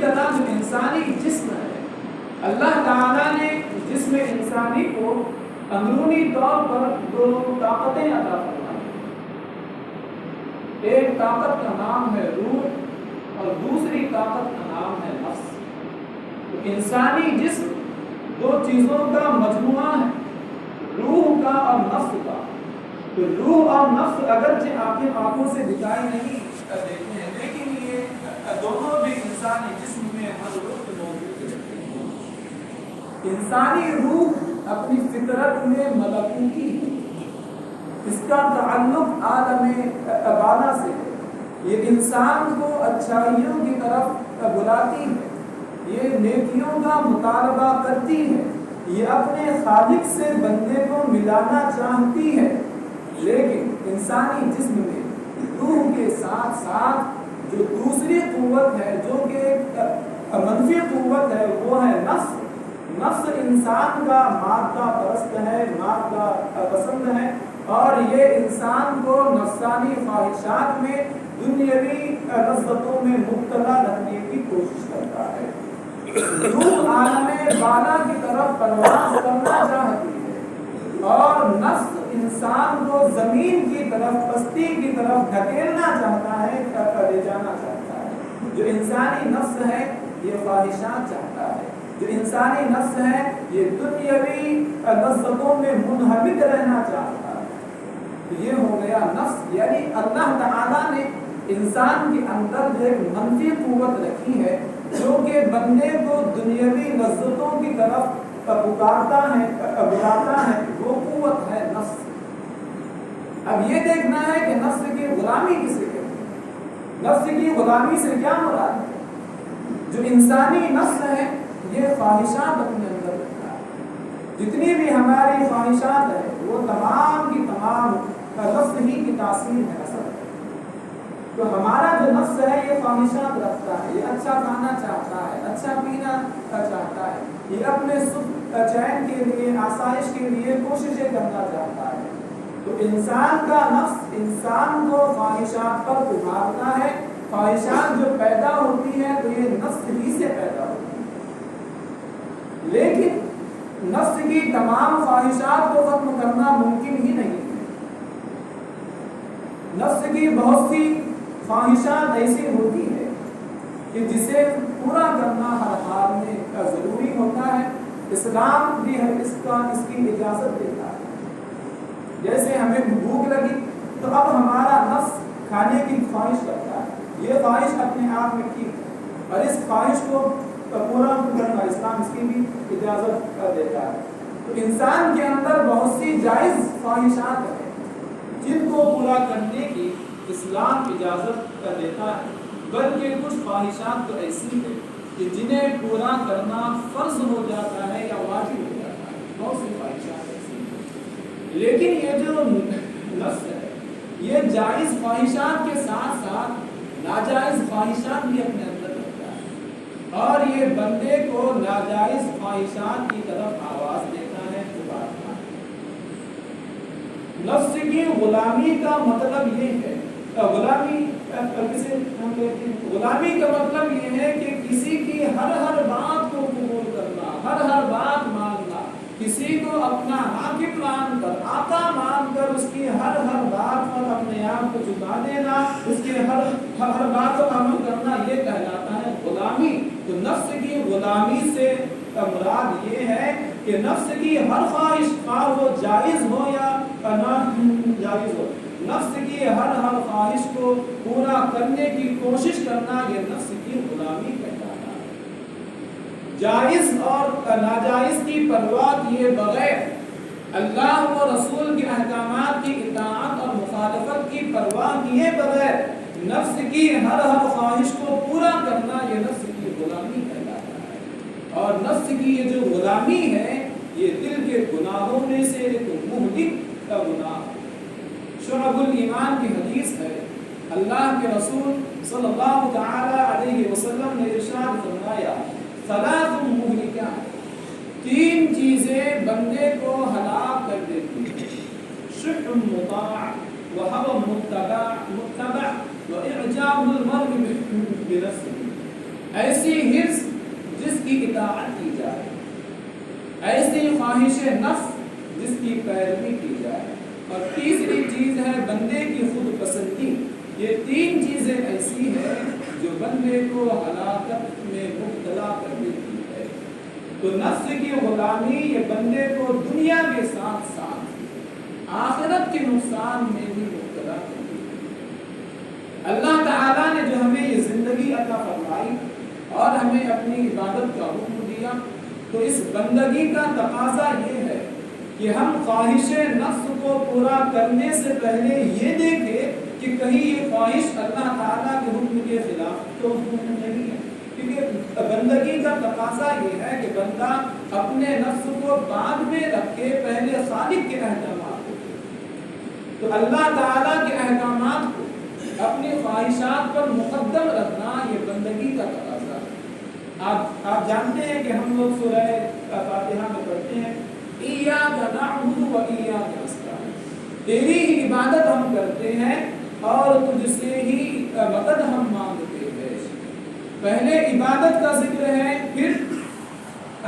طرح جو انسانی جسم ہے، اللہ تعالیٰ نے جسم انسانی کو اندرونی طور پر دو طاقتیں عطا فرمائی۔ ایک طاقت کا نام ہے روح اور دوسری طاقت کا نام ہے نفس۔ تو انسانی جسم دو چیزوں کا مجموعہ ہے، روح کا اور نفس کا۔ تو روح اور نفس اگرچہ آپ کی آنکھوں سے دکھائی نہیں دیتے ہیں، لیکن یہ دونوں بھی انسانی جسم میں ہر وقت موجود رہتے ہیں۔ انسانی روح اپنی فطرت میں ملکوتی ہے، اس کا تعلق عالم بالا سے ہے، یہ انسان کو اچھائیوں کی طرف بلاتی ہے، یہ نیکیوں کا مطالبہ کرتی ہے، یہ اپنے خالق سے بندے کو ملانا چاہتی ہے۔ لیکن انسانی جسم میں روح کے ساتھ ساتھ جو دوسری قوت ہے، جو کہ منفی قوت ہے، وہ ہے نفس۔ نفس انسان کا مادہ پرست ہے، مادہ پسند ہے، اور یہ انسان کو نفسانی خواہشات میں، دنیاوی لذتوں میں مبتلا رکھنے کی کوشش کرتا ہے۔ روح عالم بالا کی طرف پرواز کرنا چاہتی ہے اور نفس انسان کو زمین کی طرف، پستی کی طرف دھکیلنا چاہتا ہے، لے جانا چاہتا ہے۔ جو انسانی نفس ہے یہ خواہشات چاہتا ہے، جو انسانی نفس ہے یہ دنیاوی لذتوں میں منہمک رہنا چاہتا ہے۔ یہ ہو گیا نفس، یعنی اللہ تعالیٰ نے انسان کے اندر جو ایک منفی قوت رکھی ہے، جو کہ بندے کو دنیاوی لذتوں کی طرف پکارتا ہے، بلاتا ہے، وہ قوت ہے نفس۔ اب یہ دیکھنا ہے کہ نفس کی غلامی کسے کہتے ہیں، نفس کی غلامی سے کیا مراد ہے۔ جو انسانی نفس ہے یہ خواہشات اپنے اندر رکھتا ہے، جتنی بھی ہماری خواہشات ہے وہ تمام کی تمام نفس ہی کی تاثیر ہے، اثر ہے۔ تو ہمارا جو نفس ہے یہ خواہشات رکھتا ہے، یہ اچھا کھانا چاہتا ہے، اچھا پینا چاہتا ہے، یہ اپنے سکھ چین کے لیے، آسائش کے لیے کوششیں کرنا چاہتا ہے۔ تو انسان کا نفس انسان کو خواہشات پر ابھارتا ہے۔ خواہشات جو پیدا ہوتی ہے تو یہ نفس ہی سے پیدا ہوتی ہے، لیکن نفس کی تمام خواہشات کو ختم کرنا ممکن ہی نہیں ہے۔ نفس کی بہت سی خواہشات ایسی ہوتی ہے کہ جسے پورا کرنا ہر حال میں ضروری ہوتا ہے۔ اسلام بھی اس کی اجازت دیتا ہے۔ جیسے ہمیں بھوک لگی تو اب ہمارا نفس کھانے کی خواہش کرتا ہے، یہ خواہش اپنے آپ میں ٹھیک ہے، اور اس خواہش کو پورا کرنا اسلام اس کی بھی اجازت دیتا ہے۔ تو انسان کے اندر بہت سی جائز خواہشات ہیں جن کو پورا کرنے کی اسلام اجازت دیتا ہے، بلکہ کچھ خواہشات تو ایسی ہیں کہ جنہیں پورا کرنا فرض ہو جاتا ہے یا واجب ہو جاتا ہے۔ بہت سی خواہشات ایسی ہیں، لیکن یہ جو نفس ہے یہ جائز خواہشات کے ساتھ ساتھ ناجائز خواہشات بھی اپنے اندر رکھتا ہے، اور یہ بندے کو ناجائز خواہشات کی طرف آواز دیتا ہے، پکارتا ہے۔ نفس کی غلامی کا مطلب یہ ہے، غلامی کسے ہم کہتے ہیں، غلامی کا مطلب یہ ہے کہ کسی کی ہر بات کو قبول کرنا، ہر بات ماننا، کسی کو اپنا حاکم مان کر، آقا مان کر اس کی ہر بات پر اپنے آپ کو جھکا دینا، اس کے ہر بات پر عمل کرنا، یہ کہلاتا ہے غلامی۔ تو نفس کی غلامی سے مراد یہ ہے کہ نفس کی ہر خواہش، خواہ وہ جائز ہو یا ناجائز ہو، نفس کی ہر خواہش کو پورا کرنے کی کوشش کرنا، یہ نفس کی غلامی کہلاتا ہے۔ جائز اور ناجائز کی پرواہ کیے بغیر، اللہ و رسول کے احکامات کی اطاعت اور مخالفت کی پرواہ کیے بغیر نفس کی ہر خواہش کو پورا کرنا، یہ نفس کی غلامی کہلاتا ہے۔ اور نفس کی یہ جو غلامی ہے یہ دل کے گناہوں میں سے ایک مہلک کا گناہ ہے۔ شعب الایمان کی حدیث ہے، اللہ کے رسول صلی اللہ تعالی علیہ وسلم نے ارشاد فرمایا، ثلاث مہلکات، تین چیزیں بندے کو ہلاک کر دیتی ہیں، شح مطاع وہوى متبع واعجاب المرء بنفسه۔ ایسی حرص جس کی اطاعت کی جائے، ایسی خواہش نفس جس کی پیروی کی جائے، اور تیسری چیز ہے بندے کی خود پسندی۔ یہ تین چیزیں ایسی ہیں جو بندے کو ہلاکت میں مبتلا کر دیتی ہے۔ تو نفس کی غلامی یہ بندے کو دنیا کے ساتھ ساتھ آخرت کے نقصان میں بھی مبتلا کر دیتی ہے۔ اللہ تعالیٰ نے جو ہمیں یہ زندگی عطا فرمائی اور ہمیں اپنی عبادت کا حکم دیا، تو اس بندگی کا تقاضا یہ ہے کہ ہم خواہش نفس کو پورا کرنے سے پہلے یہ دیکھیں کہ کہیں یہ خواہش اللہ تعالیٰ کے حکم کے خلاف تو نہیں ہے، کیونکہ بندگی کا تقاضا یہ ہے کہ بندہ اپنے نفس کو بعد میں رکھے، پہلے خالق کے احکامات کو۔ تو اللہ تعالیٰ کے احکامات کو اپنی خواہشات پر مقدم رکھنا یہ بندگی کا تقاضا ہے۔ آپ جانتے ہیں کہ ہم لوگ سورہ فاتحہ میں پڑھتے ہیں ایاک نعبد و ایاک نستعین، تیری ہی عبادت ہم کرتے ہیں اور تجھ سے ہی مدد ہم مانگتے ہیں۔ پہلے عبادت کا ذکر ہے، پھر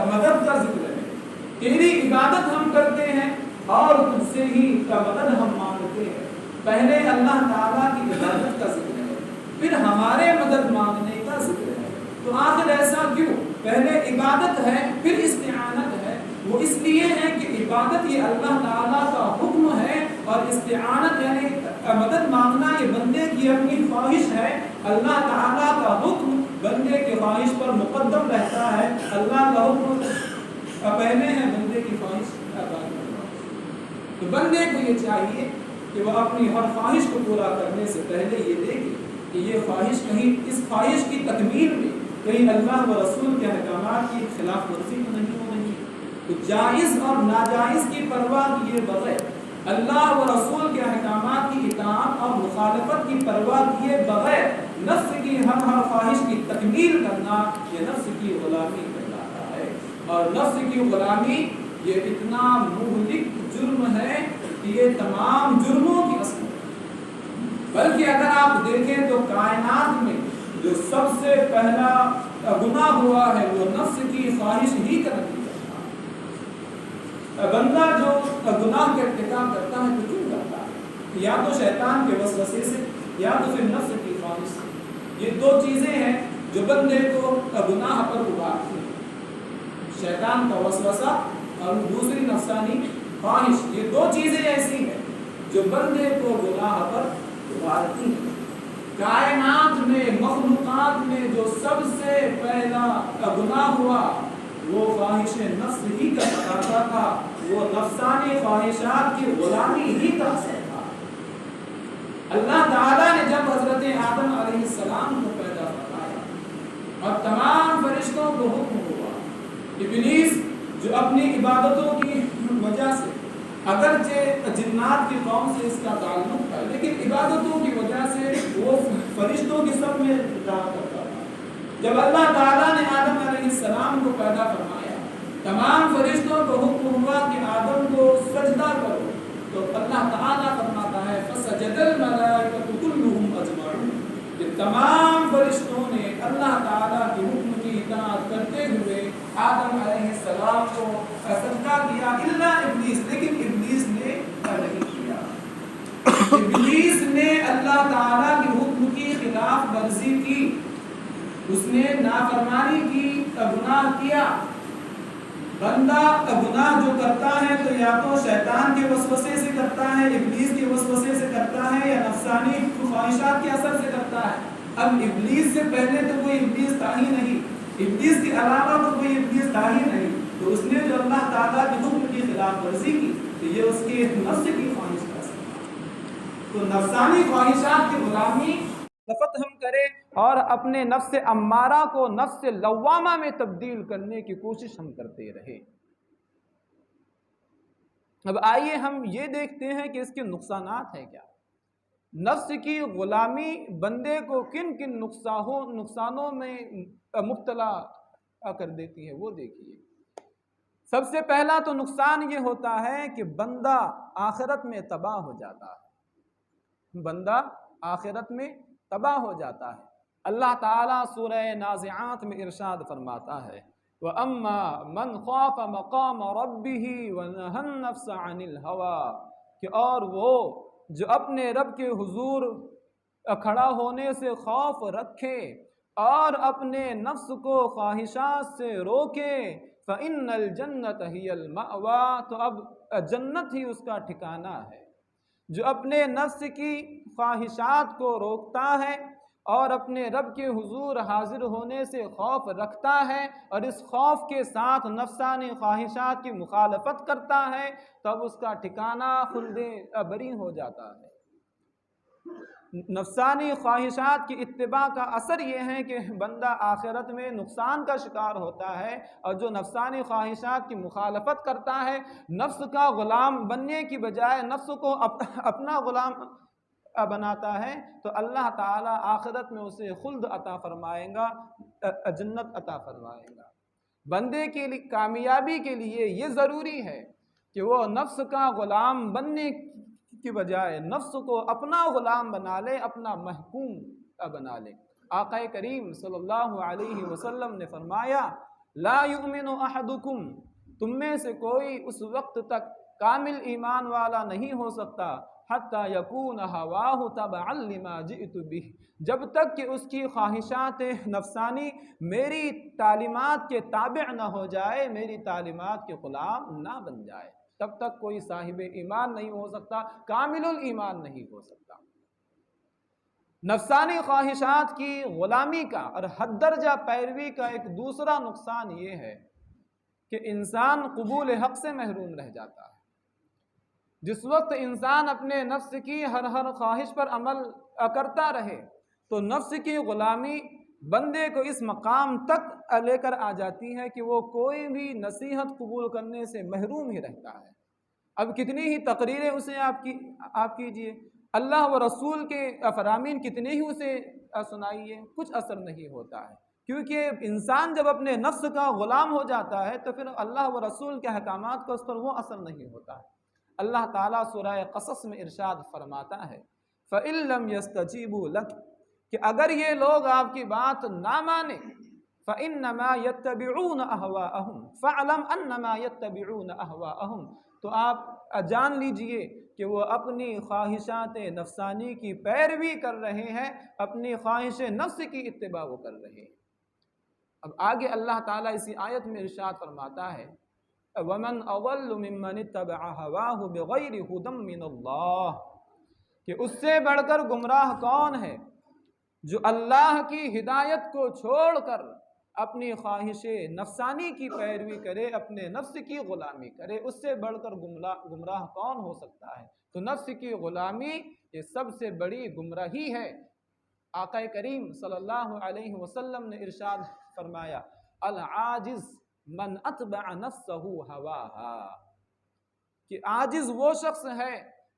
مدد کا ذکر ہے۔ تیری عبادت ہم کرتے ہیں اور تجھ سے ہی مدد ہم مانگتے ہیں۔ پہلے اللہ تعالیٰ کی عبادت کا ذکر ہے، پھر ہمارے مدد مانگنے کا ذکر ہے۔ تو آخر ایسا کیوں؟ پہلے عبادت ہے پھر استعانت ہے۔ وہ اس لیے ہے کہ عبادت یہ اللہ تعالیٰ کا حکم ہے، اور استعانت یعنی مدد مانگنا یہ بندے کی اپنی خواہش ہے۔ اللہ تعالیٰ کا حکم بندے کی خواہش پر مقدم رہتا ہے، اللہ کا حکم پہلے ہے بندے کی خواہش کا بعد۔ تو بندے کو یہ چاہیے کہ وہ اپنی ہر خواہش کو پورا کرنے سے پہلے یہ دیکھے کہ یہ خواہش کہیں اس خواہش کی تکمیل میں کہیں اللہ و رسول کے احکامات کی خلاف ورزی تو نہیں ہو رہی ہے۔ تو جائز اور ناجائز کی پرواہ کیے بغیر، اللہ و رسول کے احکامات کی اطاعت اور مخالفت کی پرواہ کیے بغیر نفس کی ہر خواہش کی تکمیل کرنا یہ نفس کی غلامی کہلاتا ہے۔ اور نفس کی غلامی یہ اتنا مہلک جرم ہے کہ یہ تمام جرموں کی اصل ہے۔ بلکہ اگر آپ دیکھیں تو کائنات میں جو سب سے پہلا گناہ ہوا ہے وہ نفس کی خواہش ہی کا نتیجہ تھا۔ بندہ جو گناہ کا ارتکاب کرتا ہے تو کیوں کرتا ہے؟ یا تو شیطان کے وسوسے سے یا تو پھر نفس کی خواہش سے۔ یہ دو چیزیں ہیں جو بندے کو گناہ پر ابھارتی ہیں، شیطان کا وسوسہ اور دوسری نفسانی خواہش۔ یہ دو چیزیں ایسی ہیں جو بندے کو گناہ پر ابھارتی ہیں۔ کائنات میں مخلوقات میں جو سب سے پہلا گناہ ہوا وہ خواہش نفس ہی کا تقاضا تھا، وہ نفسانی خواہشات کی غلامی ہی کا اثر تھا۔ اللہ تعالیٰ نے جب حضرت آدم علیہ السلام کو پیدا فرمایا اور تمام فرشتوں کو حکم ہوا، ابلیس جو اپنی عبادتوں کی وجہ سے اگرچہ جنات کی قوم سے اس کا تعلق تھا لیکن عبادتوں کی وجہ سے وہ فرشتوں کی سب میں رہا کرتا تھا، جب اللہ تعالیٰ نے آدم علیہ السلام کو پیدا فرمایا، تمام فرشتوں کو حکم ہوا کہ آدم کو سجدہ کرو، تو اللہ تعالیٰ فرماتا ہے فسجد الملائکۃ کلھم اجمعون، کہ تمام فرشتوں نے اللہ تعالیٰ کے حکم کی اطاعت کرتے ہوئے آدم علیہ السلام کو سجدہ کیا، الا ابلیس، لیکن ابلیس نے نہیں کیا۔ ابلیس نے اللہ تعالیٰ کے حکم کی خلاف ورزی کی، اس نے نافرمانی کی، گناہ کیا۔ بندہ گناہ جو کرتا ہے تو یا تو شیطان کے وسوسے سے کرتا ہے، ابلیس کے وسوسے سے کرتا ہے، یا نفسانی خواہشات کے اثر سے کرتا ہے۔ اب ابلیس سے پہلے تو کوئی ابلیس تھا ہی نہیں، ابلیس کے علاوہ تو کوئی ابلیس تھا ہی نہیں، تو اس نے جو اللہ تعالیٰ کے حکم کی خلاف ورزی کی تو یہ اس کے نفس کی خواہش کا اثر تھا۔ تو نفسانی خواہشات کی غلامی نفت ہم کرے اور اپنے نفس امارہ کو نفس لوامہ میں تبدیل کرنے کی کوشش ہم کرتے رہے۔ اب آئیے ہم یہ دیکھتے ہیں کہ اس کے نقصانات ہیں کیا۔ نفس کی غلامی بندے کو کن کن نقصانوں میں مبتلا کر دیتی ہے وہ دیکھیے۔ سب سے پہلا تو نقصان یہ ہوتا ہے کہ بندہ آخرت میں تباہ ہو جاتا ہے، بندہ آخرت میں تباہ ہو جاتا ہے۔ اللہ تعالیٰ سورہ نازعات میں ارشاد فرماتا ہے وَأَمَّا مَنْ خَافَ مَقَامَ رَبِّهِ وَنَهَى النَّفْسَ عَنِ الْهَوَىٰ کہ اور وہ جو اپنے رب کے حضور کھڑا ہونے سے خوف رکھے اور اپنے نفس کو خواہشات سے روکے فَإِنَّ الْجَنَّةَ هِيَ الْمَأْوَىٰ تو اب جنت ہی اس کا ٹھکانہ ہے۔ جو اپنے نفس کی خواہشات کو روکتا ہے اور اپنے رب کے حضور حاضر ہونے سے خوف رکھتا ہے اور اس خوف کے ساتھ نفسانی خواہشات کی مخالفت کرتا ہے تب اس کا ٹھکانہ خلد ابری ہو جاتا ہے۔ نفسانی خواہشات کی اتباع کا اثر یہ ہے کہ بندہ آخرت میں نقصان کا شکار ہوتا ہے، اور جو نفسانی خواہشات کی مخالفت کرتا ہے، نفس کا غلام بننے کی بجائے نفس کو اپنا غلام بناتا ہے، تو اللہ تعالیٰ آخرت میں اسے خلد عطا فرمائے گا، جنت عطا فرمائے گا۔ بندے کے لیے کامیابی کے لیے یہ ضروری ہے کہ وہ نفس کا غلام بننے کی بجائے نفس کو اپنا غلام بنا لے، اپنا محکوم بنا لے۔ آقا کریم صلی اللہ علیہ وسلم نے فرمایا لا یؤمن احدکم تم میں سے کوئی اس وقت تک کامل ایمان والا نہیں ہو سکتا حتی یکون ہواہ تبعا لما جئت بہ جب تک کہ اس کی خواہشات نفسانی میری تعلیمات کے تابع نہ ہو جائے، میری تعلیمات کے غلام نہ بن جائے، تب تک کوئی صاحب ایمان نہیں ہو سکتا، کامل الایمان نہیں ہو سکتا۔ نفسانی خواہشات کی غلامی کا اور حد درجہ پیروی کا ایک دوسرا نقصان یہ ہے کہ انسان قبول حق سے محروم رہ جاتا ہے۔ جس وقت انسان اپنے نفس کی ہر خواہش پر عمل کرتا رہے تو نفس کی غلامی بندے کو اس مقام تک لے کر آ جاتی ہے کہ وہ کوئی بھی نصیحت قبول کرنے سے محروم ہی رہتا ہے۔ اب کتنی ہی تقریریں اسے آپ کیجئے، اللہ و رسول کے فرامین کتنے ہی اسے سنائیے، کچھ اثر نہیں ہوتا ہے، کیونکہ انسان جب اپنے نفس کا غلام ہو جاتا ہے تو پھر اللہ و رسول کے احکامات کا اس پر وہ اثر نہیں ہوتا ہے۔ اللہ تعالیٰ سورہ قصص میں ارشاد فرماتا ہے فَإِن لَّمْ يَسْتَجِيبُوا لَكَ کہ اگر یہ لوگ آپ کی بات نہ مانیں فَإِنَّمَا يَتَّبِعُونَ أَهْوَاءَهُمْ فَاعْلَمْ أَنَّمَا يَتَّبِعُونَ أَهْوَاءَهُمْ تو آپ جان لیجئے کہ وہ اپنی خواہشات نفسانی کی پیروی کر رہے ہیں، اپنی خواہش نفس کی اتباع وہ کر رہے ہیں۔ اب آگے اللہ تعالیٰ اسی آیت میں ارشاد فرماتا ہے وَمَنْ أَضَلُّ مِمَّنِ اتَّبَعَ هَوَاهُ بِغَيْرِ هُدًى مِّنَ اللَّهِ کہ اس سے بڑھ کر گمراہ کون ہے جو اللہ کی ہدایت کو چھوڑ کر اپنی خواہش نفسانی کی پیروی کرے، اپنے نفس کی غلامی کرے، اس سے بڑھ کر گمراہ کون ہو سکتا ہے؟ تو نفس کی غلامی یہ سب سے بڑی گمراہی ہے۔ آقا کریم صلی اللہ علیہ وسلم نے ارشاد فرمایا العاجز من اتبع نفسہ ہواہا کہ عاجز وہ شخص ہے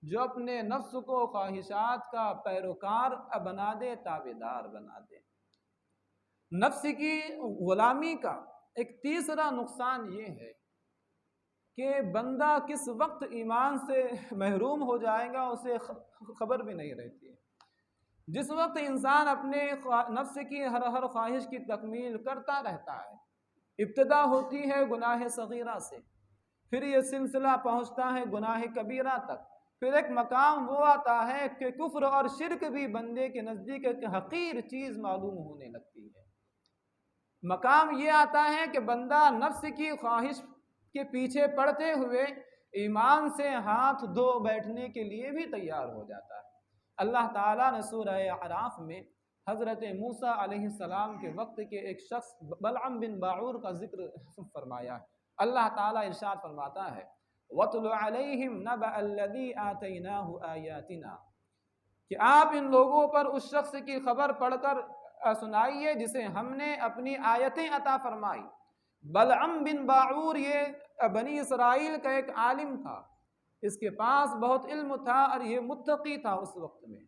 جو اپنے نفس کو خواہشات کا پیروکار بنا دے، تابعدار بنا دے۔ نفس کی غلامی کا ایک تیسرا نقصان یہ ہے کہ بندہ کس وقت ایمان سے محروم ہو جائے گا اسے خبر بھی نہیں رہتی ہے۔ جس وقت انسان اپنے نفس کی ہر خواہش کی تکمیل کرتا رہتا ہے، ابتدا ہوتی ہے گناہ صغیرہ سے، پھر یہ سلسلہ پہنچتا ہے گناہ کبیرہ تک، پھر ایک مقام وہ آتا ہے کہ کفر اور شرک بھی بندے کے نزدیک ایک حقیر چیز معلوم ہونے لگتی ہے۔ مقام یہ آتا ہے کہ بندہ نفس کی خواہش کے پیچھے پڑتے ہوئے ایمان سے ہاتھ دھو بیٹھنے کے لیے بھی تیار ہو جاتا ہے۔ اللہ تعالیٰ نے سورہ اعراف میں حضرت موسیٰ علیہ السلام کے وقت کے ایک شخص بلعم بن باعور کا ذکر فرمایا ہے۔ اللہ تعالیٰ ارشاد فرماتا ہے وَاتْلُ عَلَيْهِمْ نَبَأَ الَّذِي آتَيْنَاهُ آيَاتِنَا کہ آپ ان لوگوں پر اس شخص کی خبر پڑھ کر سنائیے جسے ہم نے اپنی آیتیں عطا فرمائی۔ بلعم بن باعور یہ بنی اسرائیل کا ایک عالم تھا، اس کے پاس بہت علم تھا اور یہ متقی تھا اس وقت میں،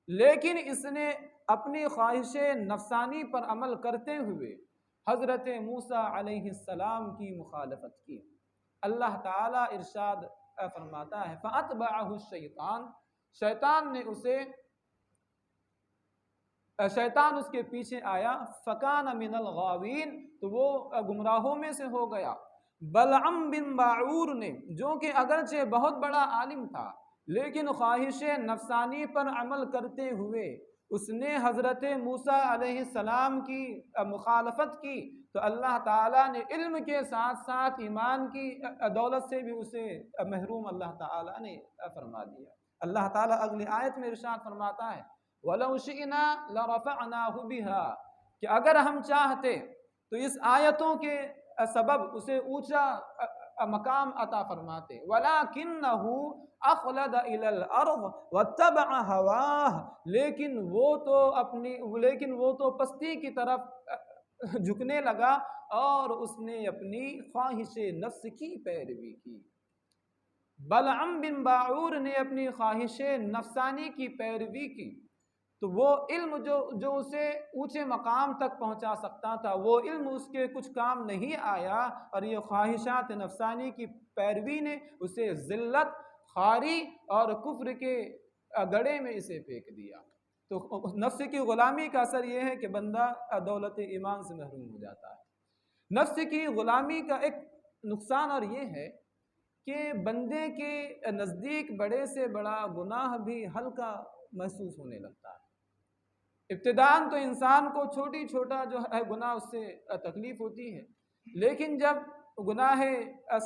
لیکن اس نے اپنی خواہش نفسانی پر عمل کرتے ہوئے حضرت موسیٰ علیہ السلام کی مخالفت کی۔ اللہ تعالیٰ ارشاد فرماتا ہے فَأَتْبَعَهُ الشَّيْطَانُ شیطان نے اسے شیطان اس کے پیچھے آیا، فکان من الغاوین، تو وہ گمراہوں میں سے ہو گیا۔ بلعم بن باعور نے، جو کہ اگرچہ بہت بڑا عالم تھا لیکن خواہش نفسانی پر عمل کرتے ہوئے اس نے حضرت موسیٰ علیہ السلام کی مخالفت کی، تو اللہ تعالیٰ نے علم کے ساتھ ساتھ ایمان کی دولت سے بھی اسے محروم اللہ تعالیٰ نے فرما دیا۔ اللہ تعالیٰ اگلی آیت میں ارشاد فرماتا ہے، وَلَوْ شِئْنَا لَرَفَعْنَاهُ بِهَا، کہ اگر ہم چاہتے تو اس آیتوں کے سبب اسے اونچا مقام عطا فرماتے، وَلَكِنَّهُ أَخْلَدَ إِلَى الْأَرْضِ وَاتَّبَعَ هَوَاهُ، لیکن وہ تو پستی کی طرف جھکنے لگا اور اس نے اپنی خواہش نفس کی پیروی کی۔ بلعم بن باعور نے اپنی خواہش نفسانی کی پیروی کی، تو وہ علم جو اسے اونچے مقام تک پہنچا سکتا تھا، وہ علم اس کے کچھ کام نہیں آیا، اور یہ خواہشات نفسانی کی پیروی نے اسے ذلت، خواری اور کفر کے گڑھے میں اسے پھینک دیا۔ تو نفس کی غلامی کا اثر یہ ہے کہ بندہ دولت ایمان سے محروم ہو جاتا ہے۔ نفس کی غلامی کا ایک نقصان اور یہ ہے کہ بندے کے نزدیک بڑے سے بڑا گناہ بھی ہلکا محسوس ہونے لگتا ہے۔ ابتداءً تو انسان کو چھوٹا جو ہے گناہ اس سے تکلیف ہوتی ہے، لیکن جب گناہ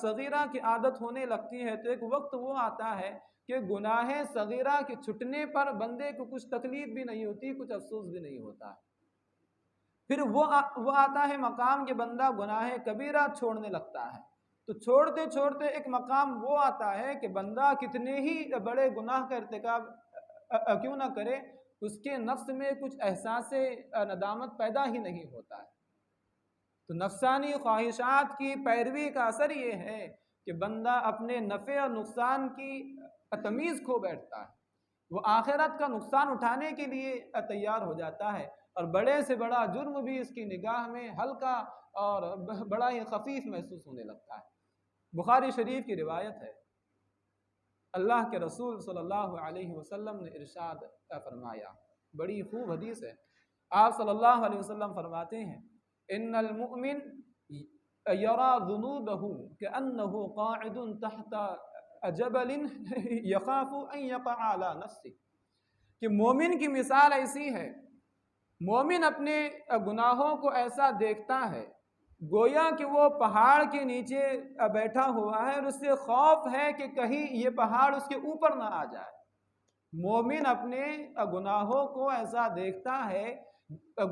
صغیرہ کی عادت ہونے لگتی ہے تو ایک وقت وہ آتا ہے کہ گناہ صغیرہ کے چھٹنے پر بندے کو کچھ تکلیف بھی نہیں ہوتی، کچھ افسوس بھی نہیں ہوتا ہے۔ پھر وہ آتا ہے مقام کہ بندہ گناہ کبیرہ چھوڑنے لگتا ہے، تو چھوڑتے چھوڑتے ایک مقام وہ آتا ہے کہ بندہ کتنے ہی بڑے گناہ کا ارتکاب کیوں نہ کرے، اس کے نفس میں کچھ احساس ندامت پیدا ہی نہیں ہوتا ہے۔ تو نفسانی خواہشات کی پیروی کا اثر یہ ہے کہ بندہ اپنے نفع اور نقصان کی تمیز کھو بیٹھتا ہے، وہ آخرت کا نقصان اٹھانے کے لیے تیار ہو جاتا ہے، اور بڑے سے بڑا جرم بھی اس کی نگاہ میں ہلکا اور بڑا ہی خفیف محسوس ہونے لگتا ہے۔ بخاری شریف کی روایت ہے، اللہ کے رسول صلی اللہ علیہ وسلم نے ارشاد فرمایا، بڑی خوب حدیث ہے، آپ صلی اللہ علیہ وسلم فرماتے ہیں، ان المؤمن یرا ذنوبہ کأنہ قاعد تحت جبل یخاف ان یقع علی نفسہ، کہ مومن کی مثال ایسی ہے، مومن اپنے گناہوں کو ایسا دیکھتا ہے گویا کہ وہ پہاڑ کے نیچے بیٹھا ہوا ہے اور اس سے خوف ہے کہ کہیں یہ پہاڑ اس کے اوپر نہ آ جائے۔ مومن اپنے گناہوں کو ایسا دیکھتا ہے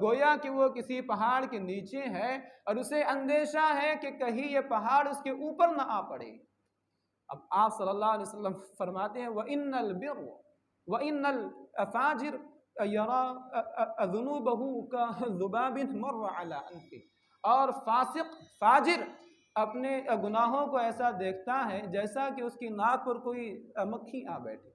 گویا کہ وہ کسی پہاڑ کے نیچے ہے اور اسے اندیشہ ہے کہ کہیں یہ پہاڑ اس کے اوپر نہ آ پڑے۔ اب آپ صلی اللہ علیہ وسلم فرماتے ہیں وَإِنَّ الْبِرُّ وَإِنَّ الْفَاجِرَ يَرَى ذُنُوبَهُ كَذُبَابٍ مَرَّ عَلَىٰ أَنفِهِ، اور فاسق فاجر اپنے گناہوں کو ایسا دیکھتا ہے جیسا کہ اس کی ناک پر کوئی مکھی آ بیٹھے،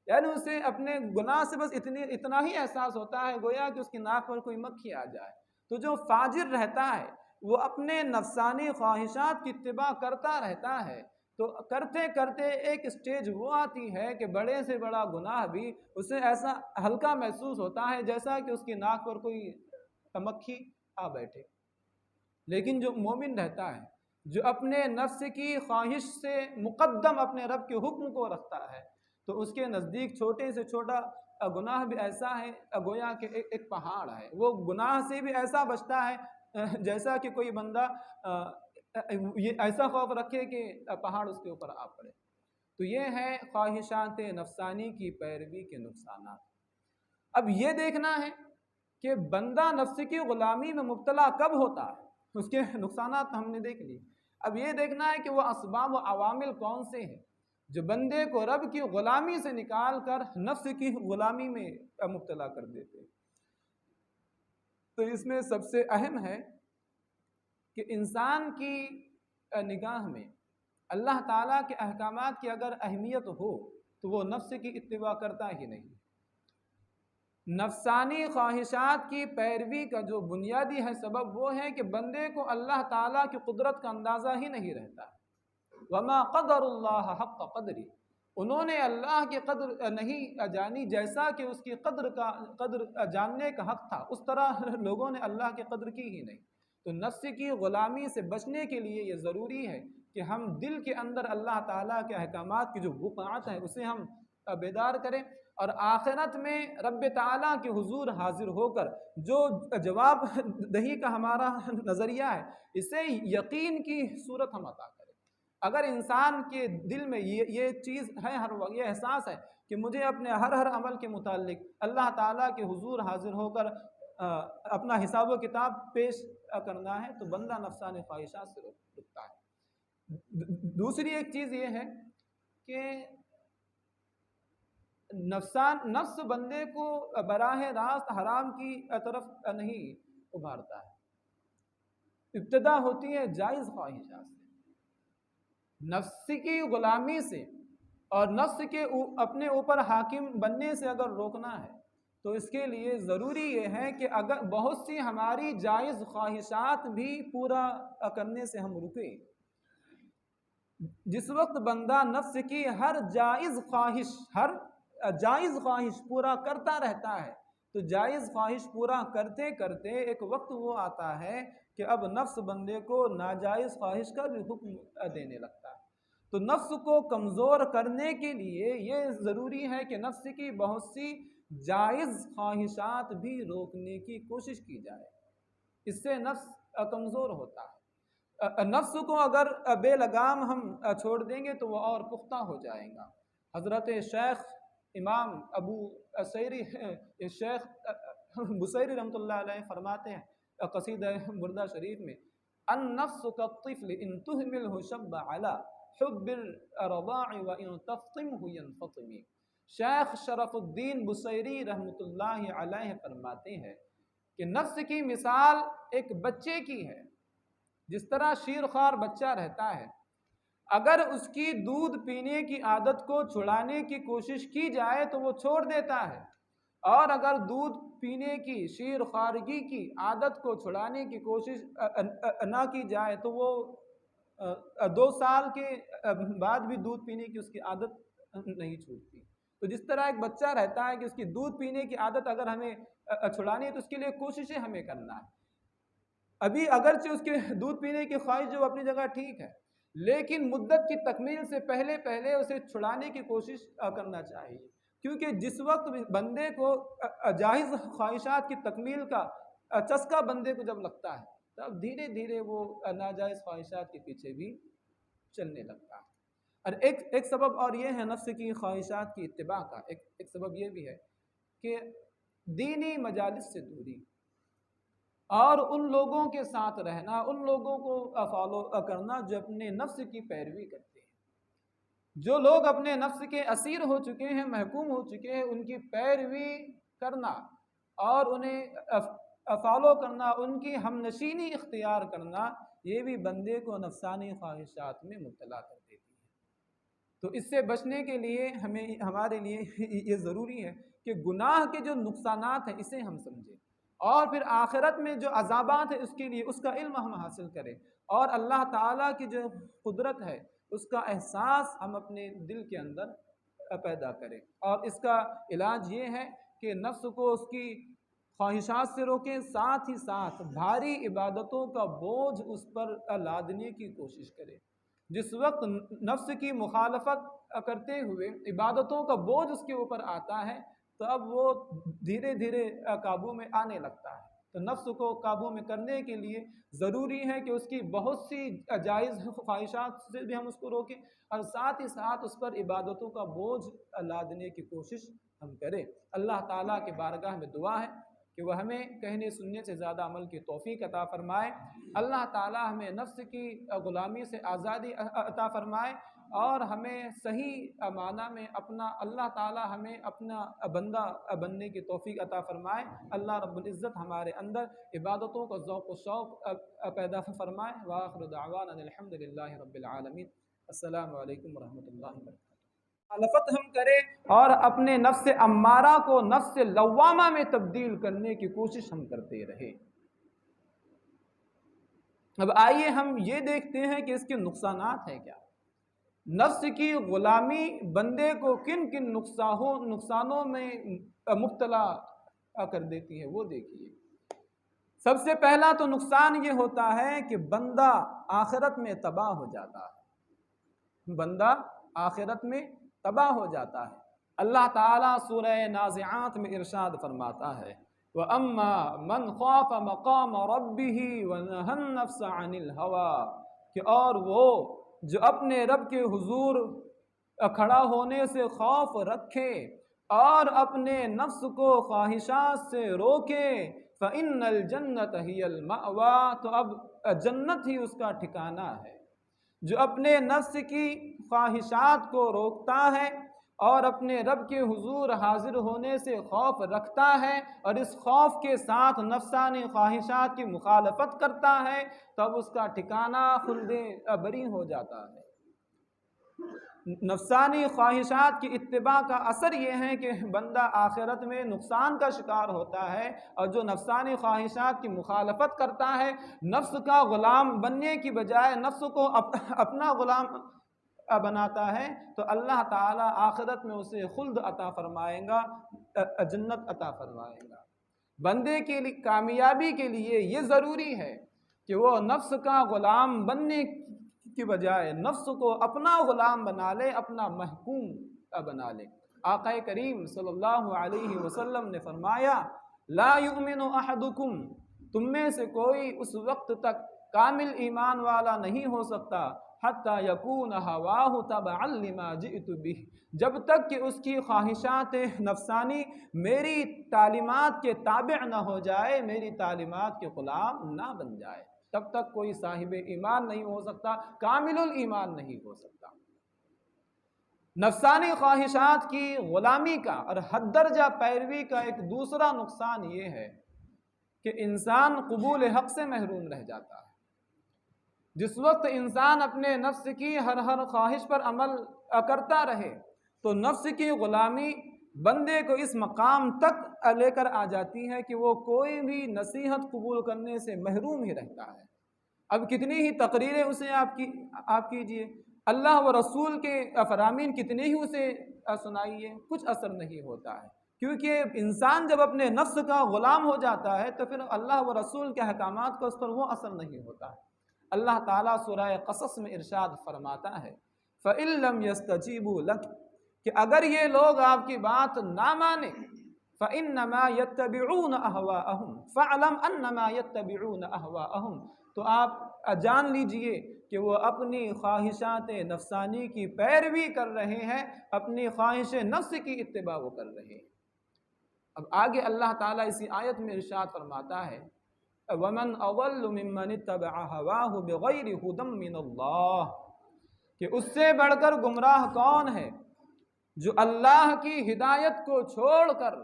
یعنی اسے اپنے گناہ سے بس اتنا ہی احساس ہوتا ہے گویا کہ اس کی ناک پر کوئی مکھی آ جائے۔ تو جو فاجر رہتا ہے وہ اپنے نفسانی خواہشات کی اتباع کرتا رہتا ہے، تو کرتے کرتے ایک سٹیج وہ آتی ہے کہ بڑے سے بڑا گناہ بھی اسے ایسا ہلکا محسوس ہوتا ہے جیسا کہ اس کی ناک پر کوئی مکھی آ بیٹھے۔ لیکن جو مومن رہتا ہے، جو اپنے نفس کی خواہش سے مقدم اپنے رب کے حکم کو رکھتا ہے، تو اس کے نزدیک چھوٹے سے چھوٹا گناہ بھی ایسا ہے گویا کہ ایک پہاڑ ہے، وہ گناہ سے بھی ایسا بچتا ہے جیسا کہ کوئی بندہ یہ ایسا خوف رکھے کہ پہاڑ اس کے اوپر آ پڑے۔ تو یہ ہے خواہشات نفسانی کی پیروی کے نقصانات۔ اب یہ دیکھنا ہے کہ بندہ نفس کی غلامی میں مبتلا کب ہوتا ہے، اس کے نقصانات ہم نے دیکھ لی۔ اب یہ دیکھنا ہے کہ وہ اسباب و عوامل کون سے ہیں جو بندے کو رب کی غلامی سے نکال کر نفس کی غلامی میں مبتلا کر دیتے۔ تو اس میں سب سے اہم ہے کہ انسان کی نگاہ میں اللہ تعالیٰ کے احکامات کی اگر اہمیت ہو تو وہ نفس کی اتباع کرتا ہی نہیں۔ نفسانی خواہشات کی پیروی کا جو بنیادی ہے سبب وہ ہے کہ بندے کو اللہ تعالیٰ کی قدرت کا اندازہ ہی نہیں رہتا۔ وَمَا قَدَرُ اللَّهَ حَقَّ قَدْرِهِ، انہوں نے اللہ کی قدر نہیں جانی، جیسا کہ اس کی قدر جاننے کا حق تھا، اس طرح لوگوں نے اللہ کی قدر کی ہی نہیں۔ تو نفس کی غلامی سے بچنے کے لیے یہ ضروری ہے کہ ہم دل کے اندر اللہ تعالیٰ کے احکامات کی جو وقعات ہے اسے ہم بیدار کریں، اور آخرت میں رب تعالیٰ کے حضور حاضر ہو کر جو جواب دہی کا ہمارا نظریہ ہے اسے یقین کی صورت ہم عطا کریں۔ اگر انسان کے دل میں یہ چیز ہے، ہر وقت یہ احساس ہے کہ مجھے اپنے ہر عمل کے متعلق اللہ تعالیٰ کے حضور حاضر ہو کر اپنا حساب و کتاب پیش کرنا ہے، تو بندہ نفسانی خواہشات سے رکتا ہے۔ دوسری ایک چیز یہ ہے کہ نفس بندے کو براہ راست حرام کی طرف نہیں ابھارتا ہے، ابتدا ہوتی ہے جائز خواہشات سے، نفس کی غلامی سے، اور نفس کے اپنے اوپر حاکم بننے سے اگر روکنا ہے تو اس کے لیے ضروری یہ ہے کہ اگر بہت سی ہماری جائز خواہشات بھی پورا کرنے سے ہم رکیں۔ جس وقت بندہ نفس کی ہر جائز خواہش پورا کرتا رہتا ہے تو جائز خواہش پورا کرتے کرتے ایک وقت وہ آتا ہے کہ اب نفس بندے کو ناجائز خواہش کا بھی حکم دینے لگتا ہے۔ تو نفس کو کمزور کرنے کے لیے یہ ضروری ہے کہ نفس کی بہت سی جائز خواہشات بھی روکنے کی کوشش کی جائے، اس سے نفس کمزور ہوتا ہے۔ نفس کو اگر بے لگام ہم چھوڑ دیں گے تو وہ اور پختہ ہو جائے گا۔ حضرت شیخ امام شیخ بصیری رحمۃ اللہ علیہ فرماتے ہیں قصیدہ بردہ شریف میں، النفس كالطفل ان تهمله شب على حب الرضاع وان تفطمه ينفطم۔ شیخ شرف الدین بصیری رحمۃ اللہ علیہ فرماتے ہیں کہ نفس کی مثال ایک بچے کی ہے، جس طرح شیرخوار بچہ رہتا ہے، اگر اس کی دودھ پینے کی عادت کو چھڑانے کی کوشش کی جائے تو وہ چھوڑ دیتا ہے، اور اگر دودھ پینے کی شیرخوارگی کی عادت کو چھڑانے کی کوشش نہ کی جائے تو وہ 2 سال کے بعد بھی دودھ پینے کی اس کی عادت نہیں چھوٹتی۔ تو جس طرح ایک بچہ رہتا ہے کہ اس کی دودھ پینے کی عادت اگر ہمیں چھڑانی ہے تو اس کے لیے کوششیں ہمیں کرنا ہے۔ ابھی اگرچہ اس کے دودھ پینے کی خواہش جو اپنی جگہ ٹھیک ہے، لیکن مدت کی تکمیل سے پہلے اسے چھڑانے کی کوشش کرنا چاہیے، کیونکہ جس وقت بندے کو جائز خواہشات کی تکمیل کا چسکا بندے کو جب لگتا ہے تب دھیرے دھیرے وہ ناجائز خواہشات کے پیچھے بھی چلنے لگتا ہے۔ اور ایک سبب اور یہ ہے نفس کی خواہشات کی اتباع کا، ایک سبب یہ بھی ہے کہ دینی مجالس سے دوری، اور ان لوگوں کے ساتھ رہنا، ان لوگوں کو فالو کرنا جو اپنے نفس کی پیروی کرتے ہیں۔ جو لوگ اپنے نفس کے اسیر ہو چکے ہیں، محکوم ہو چکے ہیں، ان کی پیروی کرنا اور انہیں فالو کرنا، ان کی ہم نشینی اختیار کرنا، یہ بھی بندے کو نفسانی خواہشات میں مبتلا کر دیتی ہے۔ تو اس سے بچنے کے لیے ہمارے لیے یہ ضروری ہے کہ گناہ کے جو نقصانات ہیں اسے ہم سمجھیں، اور پھر آخرت میں جو عذابات ہیں اس کے لیے اس کا علم ہم حاصل کریں، اور اللہ تعالیٰ کی جو قدرت ہے اس کا احساس ہم اپنے دل کے اندر پیدا کریں۔ اور اس کا علاج یہ ہے کہ نفس کو اس کی خواہشات سے روکیں، ساتھ ہی ساتھ بھاری عبادتوں کا بوجھ اس پر لادنے کی کوشش کریں۔ جس وقت نفس کی مخالفت کرتے ہوئے عبادتوں کا بوجھ اس کے اوپر آتا ہے تو اب وہ دھیرے دھیرے قابو میں آنے لگتا ہے۔ تو نفس کو قابو میں کرنے کے لیے ضروری ہے کہ اس کی بہت سی جائز خواہشات سے بھی ہم اس کو روکیں، اور ساتھ ہی ساتھ اس پر عبادتوں کا بوجھ لادنے کی کوشش ہم کریں۔ اللہ تعالیٰ کے بارگاہ میں دعا ہے کہ وہ ہمیں کہنے سننے سے زیادہ عمل کی توفیق عطا فرمائے۔ اللہ تعالیٰ ہمیں نفس کی غلامی سے آزادی عطا فرمائے، اور ہمیں صحیح معنی میں اپنا اللہ تعالیٰ ہمیں اپنا بندہ بننے کی توفیق عطا فرمائے۔ اللہ رب العزت ہمارے اندر عبادتوں کا ذوق و شوق پیدا فرمائے۔ وآخر دعوانا الحمد للہ رب العالمین۔ السلام علیکم ورحمۃ اللہ وبرکاتہ۔ مخالفت ہم کریں اور اپنے نفس امارہ کو نفس لوامہ میں تبدیل کرنے کی کوشش ہم کرتے رہے۔ اب آئیے ہم یہ دیکھتے ہیں کہ اس کے نقصانات ہیں کیا۔ نفس کی غلامی بندے کو کن کن نقصانوں میں مبتلا کر دیتی ہے وہ دیکھیے۔ سب سے پہلا تو نقصان یہ ہوتا ہے کہ بندہ آخرت میں تباہ ہو جاتا ہے، بندہ آخرت میں تباہ ہو جاتا ہے۔ اللہ تعالیٰ سورہ نازعات میں ارشاد فرماتا ہے وَأَمَّا مَنْ خَافَ مَقَامَ رَبِّهِ وَنَهَى النَّفْسَ عَنِ الْهَوَىٰ، کہ اور وہ جو اپنے رب کے حضور کھڑا ہونے سے خوف رکھے اور اپنے نفس کو خواہشات سے روکے فَإِنَّ الْجَنَّةَ هِيَ الْمَأْوَىٰ، تو اب جنت ہی اس کا ٹھکانہ ہے۔ جو اپنے نفس کی خواہشات کو روکتا ہے اور اپنے رب کے حضور حاضر ہونے سے خوف رکھتا ہے اور اس خوف کے ساتھ نفسانی خواہشات کی مخالفت کرتا ہے، تب اس کا ٹھکانہ خلد بری ہو جاتا ہے۔ نفسانی خواہشات کی اتباع کا اثر یہ ہے کہ بندہ آخرت میں نقصان کا شکار ہوتا ہے، اور جو نفسانی خواہشات کی مخالفت کرتا ہے، نفس کا غلام بننے کی بجائے نفس کو اپنا غلام بناتا ہے، تو اللہ تعالیٰ آخرت میں اسے خلد عطا فرمائے گا، جنت عطا فرمائے گا۔ بندے کے لیے کامیابی کے لیے یہ ضروری ہے کہ وہ نفس کا غلام بننے کی بجائے نفس کو اپنا غلام بنا لے، اپنا محکوم بنا لے۔ آقا کریم صلی اللہ علیہ وسلم نے فرمایا لا یؤمن احدکم، تم میں سے کوئی اس وقت تک کامل ایمان والا نہیں ہو سکتا حتی یکون ہواہ تبعا لما جئت بہ، جب تک کہ اس کی خواہشات نفسانی میری تعلیمات کے تابع نہ ہو جائے، میری تعلیمات کے غلام نہ بن جائے، تب تک کوئی صاحب ایمان نہیں ہو سکتا، کامل الایمان نہیں ہو سکتا۔ نفسانی خواہشات کی غلامی کا اور حد درجہ پیروی کا ایک دوسرا نقصان یہ ہے کہ انسان قبول حق سے محروم رہ جاتا ہے۔ جس وقت انسان اپنے نفس کی ہر خواہش پر عمل کرتا رہے تو نفس کی غلامی بندے کو اس مقام تک لے کر آ جاتی ہے کہ وہ کوئی بھی نصیحت قبول کرنے سے محروم ہی رہتا ہے۔ اب کتنی ہی تقریریں اسے آپ کیجئے، اللہ و رسول کے فرامین کتنے ہی اسے سنائیے، کچھ اثر نہیں ہوتا ہے، کیونکہ انسان جب اپنے نفس کا غلام ہو جاتا ہے تو پھر اللہ و رسول کے احکامات کا اس پر وہ اثر نہیں ہوتا ہے۔ اللہ تعالیٰ سورہ قصص میں ارشاد فرماتا ہے فَإِن لَّمْ يَسْتَجِيبُوا لَكَ، کہ اگر یہ لوگ آپ کی بات نہ مانیں فَإِنَّمَا يَتَّبِعُونَ أَهْوَاءَهُمْ فَاعْلَمْ أَنَّمَا يَتَّبِعُونَ أَهْوَاءَهُمْ، تو آپ جان لیجئے کہ وہ اپنی خواہشات نفسانی کی پیروی کر رہے ہیں، اپنی خواہش نفس کی اتباع وہ کر رہے ہیں۔ اب آگے اللہ تعالیٰ اسی آیت میں ارشاد فرماتا ہے وَمَنْ أَضَلُّ مِمَّنِ اتَّبَعَ هَوَاهُ بِغَيْرِ هُدًى مِّنَ اللَّهِ، کہ اس سے بڑھ کر گمراہ کون ہے جو اللہ کی ہدایت کو چھوڑ کر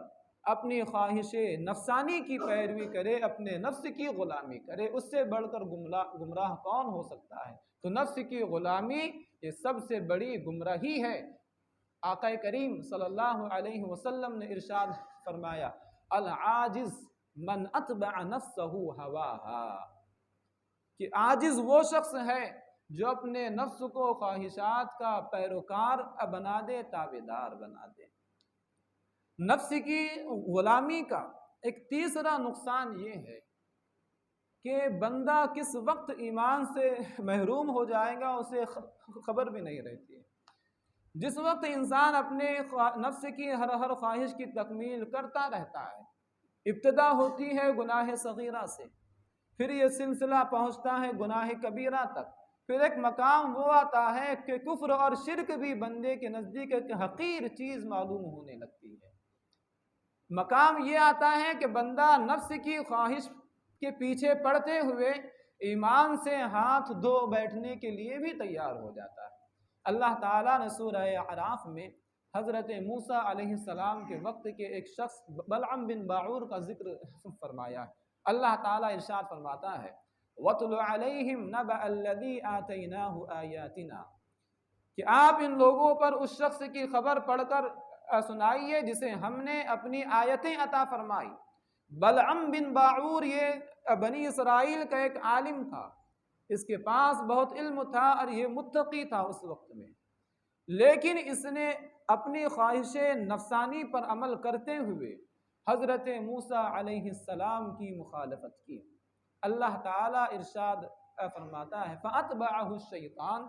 اپنی خواہش نفسانی کی پیروی کرے، اپنے نفس کی غلامی کرے، اس سے بڑھ کر گمراہ کون ہو سکتا ہے؟ تو نفس کی غلامی یہ سب سے بڑی گمراہی ہے۔ آقا کریم صلی اللہ علیہ وسلم نے ارشاد فرمایا العاجز من اتبع نفسہ ہواہا، کہ عاجز وہ شخص ہے جو اپنے نفس کو خواہشات کا پیروکار بنا دے، تابعدار بنا دے۔ نفس کی غلامی کا ایک تیسرا نقصان یہ ہے کہ بندہ کس وقت ایمان سے محروم ہو جائے گا اسے خبر بھی نہیں رہتی ہے۔ جس وقت انسان اپنے نفس کی ہر خواہش کی تکمیل کرتا رہتا ہے، ابتدا ہوتی ہے گناہ صغیرہ سے، پھر یہ سلسلہ پہنچتا ہے گناہ کبیرہ تک، پھر ایک مقام وہ آتا ہے کہ کفر اور شرک بھی بندے کے نزدیک ایک حقیر چیز معلوم ہونے لگتی ہے۔ مقام یہ آتا ہے کہ بندہ نفس کی خواہش کے پیچھے پڑتے ہوئے ایمان سے ہاتھ دھو بیٹھنے کے لیے بھی تیار ہو جاتا ہے۔ اللہ تعالیٰ نے سورہ اعراف میں حضرت موسیٰ علیہ السلام کے وقت کے ایک شخص بلعم بن باعور کا ذکر فرمایا ہے۔ اللہ تعالیٰ ارشاد فرماتا ہے وَاتْلُ عَلَيْهِمْ نَبَأَ الَّذِي آتَيْنَاهُ آيَاتِنَا، کہ آپ ان لوگوں پر اس شخص کی خبر پڑھ کر سنائیے جسے ہم نے اپنی آیتیں عطا فرمائی۔ بلعم بن باعور یہ بنی اسرائیل کا ایک عالم تھا، اس کے پاس بہت علم تھا اور یہ متقی تھا اس وقت میں، لیکن اس نے اپنی خواہش نفسانی پر عمل کرتے ہوئے حضرت موسیٰ علیہ السلام کی مخالفت کی۔ اللہ تعالیٰ ارشاد فرماتا ہے فَأَتْبَعَهُ الشَّيْطَانُ،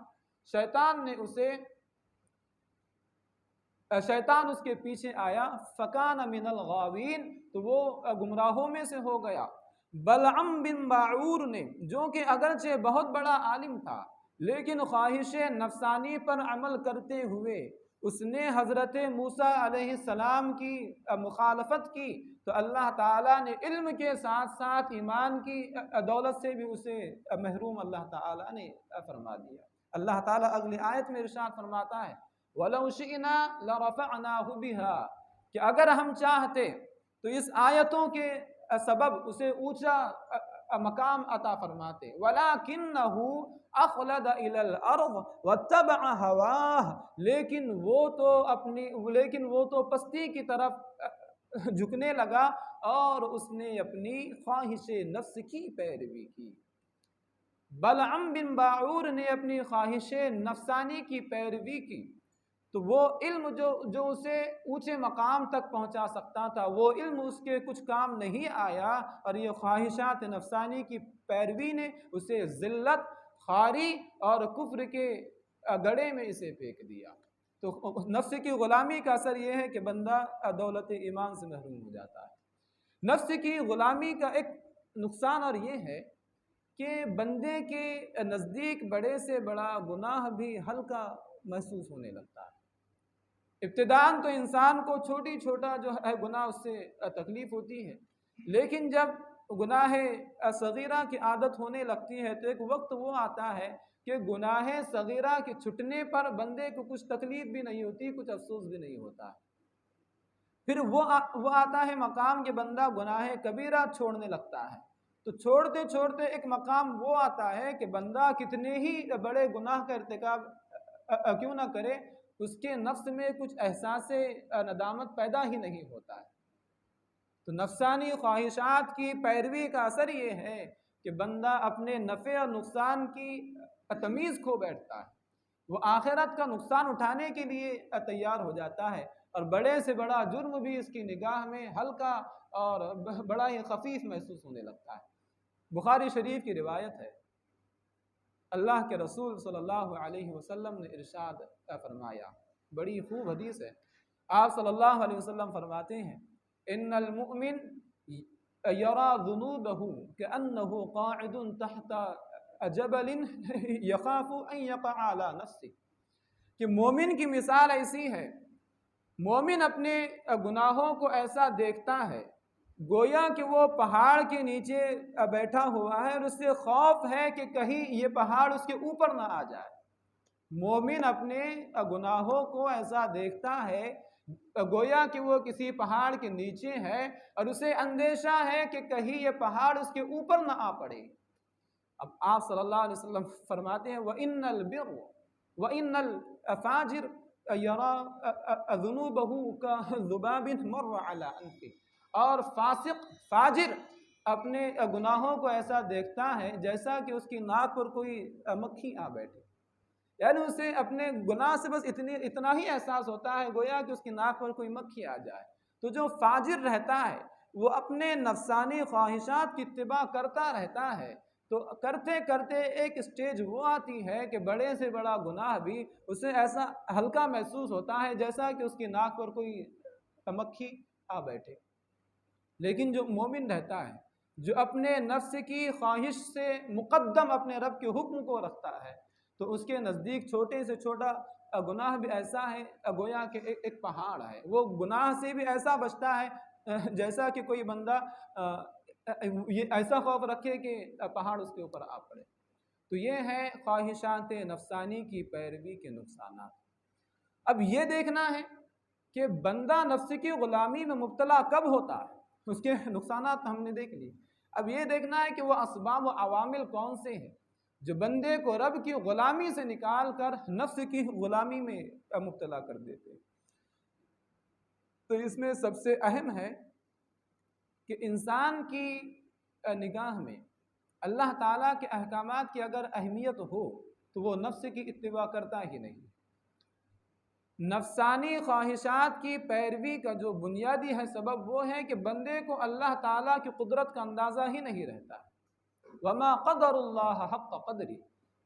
شیطان اس کے پیچھے آیا، فَكَانَ مِنَ الْغَاوِينَ، تو وہ گمراہوں میں سے ہو گیا۔ بلعم بن باعور نے، جو کہ اگرچہ بہت بڑا عالم تھا لیکن خواہش نفسانی پر عمل کرتے ہوئے اس نے حضرت موسیٰ علیہ السلام کی مخالفت کی، تو اللہ تعالیٰ نے علم کے ساتھ ساتھ ایمان کی دولت سے بھی اسے محروم اللہ تعالیٰ نے فرما دیا۔ اللہ تعالیٰ اگلی آیت میں ارشاد فرماتا ہے وَلَوْ شِئْنَا لَرَفَعْنَاهُ بِهَا، کہ اگر ہم چاہتے تو اس آیتوں کے سبب اسے اونچا مقام عطا فرماتے، وَلَكِنَّهُ أَخْلَدَ إِلَى الْأَرْضِ وَاتَّبَعَ هَوَاهُ، لیکن وہ تو پستی کی طرف جھکنے لگا اور اس نے اپنی خواہش نفس کی پیروی کی۔ بلعم بن باعور نے اپنی خواہش نفسانی کی پیروی کی، تو وہ علم جو اسے اونچے مقام تک پہنچا سکتا تھا، وہ علم اس کے کچھ کام نہیں آیا، اور یہ خواہشات نفسانی کی پیروی نے اسے ذلت، خواری اور کفر کے گڑھے میں اسے پھینک دیا۔ تو نفس کی غلامی کا اثر یہ ہے کہ بندہ دولت ایمان سے محروم ہو جاتا ہے۔ نفس کی غلامی کا ایک نقصان اور یہ ہے کہ بندے کے نزدیک بڑے سے بڑا گناہ بھی ہلکا محسوس ہونے لگتا ہے۔ ابتداءً تو انسان کو چھوٹا جو ہے گناہ اس سے تکلیف ہوتی ہے، لیکن جب گناہ صغیرہ کی عادت ہونے لگتی ہے تو ایک وقت وہ آتا ہے کہ گناہ صغیرہ کے چھٹنے پر بندے کو کچھ تکلیف بھی نہیں ہوتی، کچھ افسوس بھی نہیں ہوتا۔ پھر وہ آتا ہے مقام کہ بندہ گناہ کبیرہ چھوڑنے لگتا ہے، تو چھوڑتے چھوڑتے ایک مقام وہ آتا ہے کہ بندہ کتنے ہی بڑے گناہ کا ارتکاب کیوں نہ کرے، اس کے نفس میں کچھ احساس ندامت پیدا ہی نہیں ہوتا ہے۔ تو نفسانی خواہشات کی پیروی کا اثر یہ ہے کہ بندہ اپنے نفع اور نقصان کی تمیز کھو بیٹھتا ہے، وہ آخرت کا نقصان اٹھانے کے لیے تیار ہو جاتا ہے، اور بڑے سے بڑا جرم بھی اس کی نگاہ میں ہلکا اور بڑا ہی خفیف محسوس ہونے لگتا ہے۔ بخاری شریف کی روایت ہے، اللہ کے رسول صلی اللہ علیہ وسلم نے ارشاد فرمایا، بڑی خوب حدیث ہے، آپ صلی اللہ علیہ وسلم فرماتے ہیں ان المؤمن یرا ذنوبہ کأنہ قاعد تحت جبل یخاف ان یقع علی نفسہ، کہ مومن کی مثال ایسی ہے، مومن اپنے گناہوں کو ایسا دیکھتا ہے گویا کہ وہ پہاڑ کے نیچے بیٹھا ہوا ہے اور اس سے خوف ہے کہ کہیں یہ پہاڑ اس کے اوپر نہ آ جائے۔ مومن اپنے گناہوں کو ایسا دیکھتا ہے گویا کہ وہ کسی پہاڑ کے نیچے ہے اور اسے اندیشہ ہے کہ کہیں یہ پہاڑ اس کے اوپر نہ آ پڑے۔ اب آپ صلی اللہ علیہ وسلم فرماتے ہیں وَإِنَّ الْبِرُّ وَإِنَّ الْفَاجِرَ يَرَى ذُنُوبَهُ كَذُبَابٍ مَرَّ عَلَىٰ أَنفِهِ، اور فاجر اپنے گناہوں کو ایسا دیکھتا ہے جیسا کہ اس کی ناک پر کوئی مکھی آ بیٹھے، یعنی اسے اپنے گناہ سے بس اتنا ہی احساس ہوتا ہے گویا کہ اس کی ناک پر کوئی مکھی آ جائے۔ تو جو فاجر رہتا ہے وہ اپنے نفسانی خواہشات کی اتباع کرتا رہتا ہے، تو کرتے کرتے ایک اسٹیج وہ آتی ہے کہ بڑے سے بڑا گناہ بھی اسے ایسا ہلکا محسوس ہوتا ہے جیسا کہ اس کی ناک پر کوئی مکھی آ بیٹھے۔ لیکن جو مومن رہتا ہے، جو اپنے نفس کی خواہش سے مقدم اپنے رب کے حکم کو رکھتا ہے، تو اس کے نزدیک چھوٹے سے چھوٹا گناہ بھی ایسا ہے گویا کہ ایک پہاڑ ہے، وہ گناہ سے بھی ایسا بچتا ہے جیسا کہ کوئی بندہ یہ ایسا خوف رکھے کہ پہاڑ اس کے اوپر آ پڑے۔ تو یہ ہے خواہشات نفسانی کی پیروی کے نقصانات۔ اب یہ دیکھنا ہے کہ بندہ نفس کی غلامی میں مبتلا کب ہوتا ہے، اس کے نقصانات ہم نے دیکھ لیے، اب یہ دیکھنا ہے کہ وہ اسباب و عوامل کون سے ہیں جو بندے کو رب کی غلامی سے نکال کر نفس کی غلامی میں مبتلا کر دیتے۔ تو اس میں سب سے اہم ہے کہ انسان کی نگاہ میں اللہ تعالیٰ کے احکامات کی اگر اہمیت ہو تو وہ نفس کی اتباع کرتا ہی نہیں۔ نفسانی خواہشات کی پیروی کا جو بنیادی ہے سبب وہ ہے کہ بندے کو اللہ تعالیٰ کی قدرت کا اندازہ ہی نہیں رہتا. وما قدر اللہ حق قدری،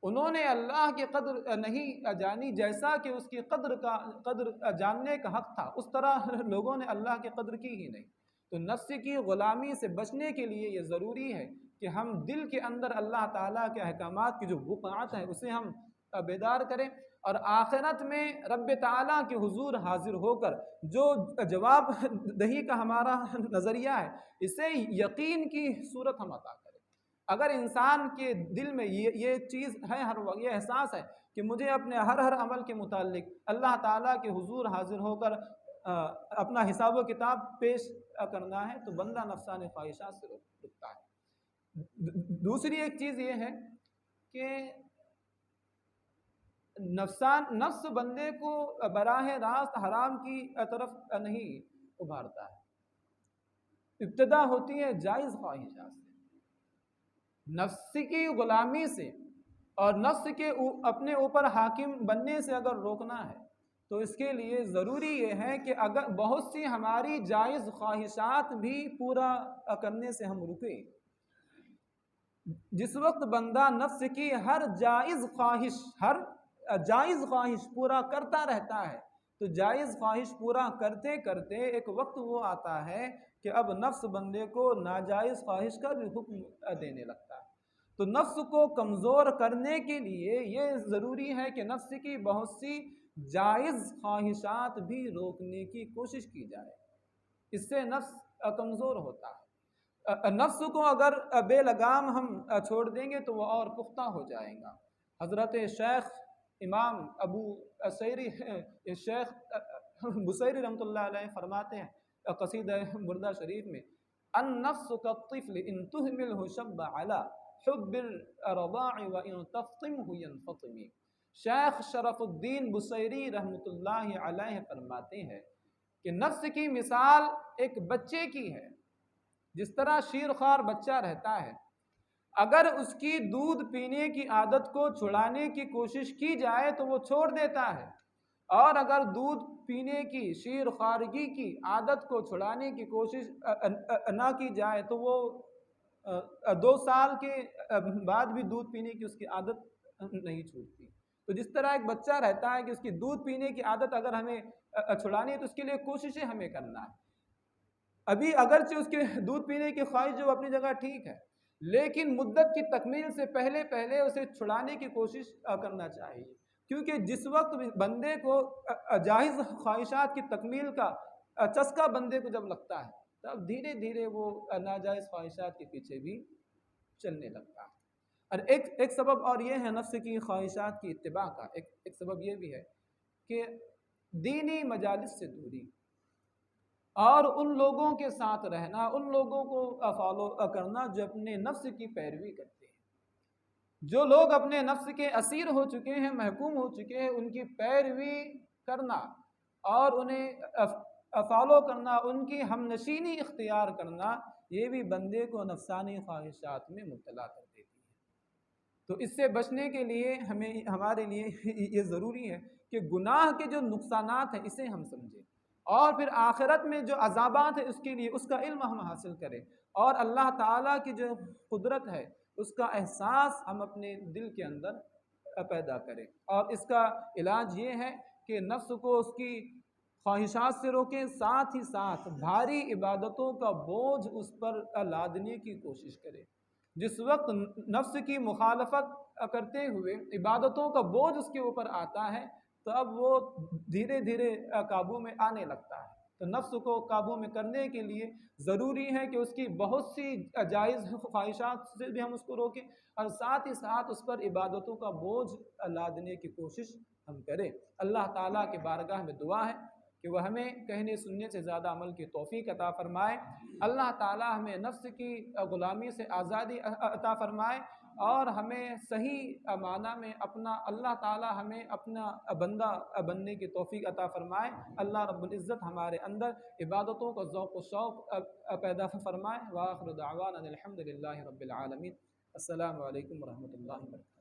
انہوں نے اللہ کی قدر نہیں جانی جیسا کہ اس کی قدر جاننے کا حق تھا، اس طرح لوگوں نے اللہ کی قدر کی ہی نہیں. تو نفس کی غلامی سے بچنے کے لیے یہ ضروری ہے کہ ہم دل کے اندر اللہ تعالیٰ کے احکامات کی جو وقعات ہیں اسے ہم بیدار کریں، اور آخرت میں رب تعالیٰ کے حضور حاضر ہو کر جو جواب دہی کا ہمارا نظریہ ہے اسے یقین کی صورت ہم عطا کریں. اگر انسان کے دل میں یہ چیز ہے، ہر وقت یہ احساس ہے کہ مجھے اپنے ہر عمل کے متعلق اللہ تعالیٰ کے حضور حاضر ہو کر اپنا حساب و کتاب پیش کرنا ہے، تو بندہ نفسانی خواہشات سے رکتا ہے. دوسری ایک چیز یہ ہے کہ نفس بندے کو براہ راست حرام کی طرف نہیں ابھارتا ہے. ابتدا ہوتی ہے جائز خواہشات سے. نفس کی غلامی سے اور نفس کے اپنے اوپر حاکم بننے سے اگر روکنا ہے تو اس کے لیے ضروری یہ ہے کہ اگر بہت سی ہماری جائز خواہشات بھی پورا کرنے سے ہم رکیں. جس وقت بندہ نفس کی ہر جائز خواہش پورا کرتا رہتا ہے تو جائز خواہش پورا کرتے کرتے ایک وقت وہ آتا ہے کہ اب نفس بندے کو ناجائز خواہش کا بھی حکم دینے لگتا ہے. تو نفس کو کمزور کرنے کے لیے یہ ضروری ہے کہ نفس کی بہت سی جائز خواہشات بھی روکنے کی کوشش کی جائے. اس سے نفس کمزور ہوتا ہے. نفس کو اگر بے لگام ہم چھوڑ دیں گے تو وہ اور پختہ ہو جائے گا. حضرت شیخ امام ابو شیخ بصیری رحمۃ اللہ علیہ فرماتے ہیں قصیدہ بردہ شریف میں، النفس كالطفل ان تهمله شب على حب الرضاع وان تفطمه ينفطم. شیخ شرف الدین بصیری رحمۃ اللہ علیہ فرماتے ہیں کہ نفس کی مثال ایک بچے کی ہے. جس طرح شیرخوار بچہ رہتا ہے، اگر اس کی دودھ پینے کی عادت کو چھڑانے کی کوشش کی جائے تو وہ چھوڑ دیتا ہے، اور اگر دودھ پینے کی شیرخوارگی کی عادت کو چھڑانے کی کوشش نہ کی جائے تو وہ 2 سال کے بعد بھی دودھ پینے کی اس کی عادت نہیں چھوٹتی. تو جس طرح ایک بچہ رہتا ہے کہ اس کی دودھ پینے کی عادت اگر ہمیں چھڑانی ہے تو اس کے لیے کوششیں ہمیں کرنا ہے. ابھی اگرچہ اس کے دودھ پینے کی خواہش جو اپنی جگہ ٹھیک ہے، لیکن مدت کی تکمیل سے پہلے اسے چھڑانے کی کوشش کرنا چاہیے. کیونکہ جس وقت بندے کو جائز خواہشات کی تکمیل کا چسکا بندے کو جب لگتا ہے تب دھیرے دھیرے وہ ناجائز خواہشات کے پیچھے بھی چلنے لگتا ہے. اور ایک سبب اور یہ ہے نفس کی خواہشات کی اتباع کا، ایک سبب یہ بھی ہے کہ دینی مجالس سے دوری اور ان لوگوں کے ساتھ رہنا، ان لوگوں کو فالو کرنا جو اپنے نفس کی پیروی کرتے ہیں. جو لوگ اپنے نفس کے اسیر ہو چکے ہیں، محکوم ہو چکے ہیں، ان کی پیروی کرنا اور انہیں فالو کرنا، ان کی ہم نشینی اختیار کرنا، یہ بھی بندے کو نفسانی خواہشات میں مبتلا کر دیتی ہے. تو اس سے بچنے کے لیے ہمارے لیے یہ ضروری ہے کہ گناہ کے جو نقصانات ہیں اسے ہم سمجھیں، اور پھر آخرت میں جو عذابات ہیں اس کے لیے اس کا علم ہم حاصل کریں، اور اللہ تعالیٰ کی جو قدرت ہے اس کا احساس ہم اپنے دل کے اندر پیدا کریں. اور اس کا علاج یہ ہے کہ نفس کو اس کی خواہشات سے روکیں، ساتھ ہی ساتھ بھاری عبادتوں کا بوجھ اس پر لادنے کی کوشش کریں. جس وقت نفس کی مخالفت کرتے ہوئے عبادتوں کا بوجھ اس کے اوپر آتا ہے تو اب وہ دھیرے دھیرے قابو میں آنے لگتا ہے. تو نفس کو قابو میں کرنے کے لیے ضروری ہے کہ اس کی بہت سی جائز خواہشات سے بھی ہم اس کو روکیں، اور ساتھ ہی ساتھ اس پر عبادتوں کا بوجھ لادنے کی کوشش ہم کریں. اللہ تعالیٰ کے بارگاہ میں دعا ہے کہ وہ ہمیں کہنے سننے سے زیادہ عمل کی توفیق عطا فرمائے. اللہ تعالیٰ ہمیں نفس کی غلامی سے آزادی عطا فرمائے، اور ہمیں صحیح معنی میں اللہ تعالیٰ ہمیں اپنا بندہ بننے کی توفیق عطا فرمائے. اللہ رب العزت ہمارے اندر عبادتوں کا ذوق و شوق پیدا فرمائے. وآخر دعوانا الحمد للہ رب العالمین. السلام علیکم ورحمۃ اللہ وبرکاتہ.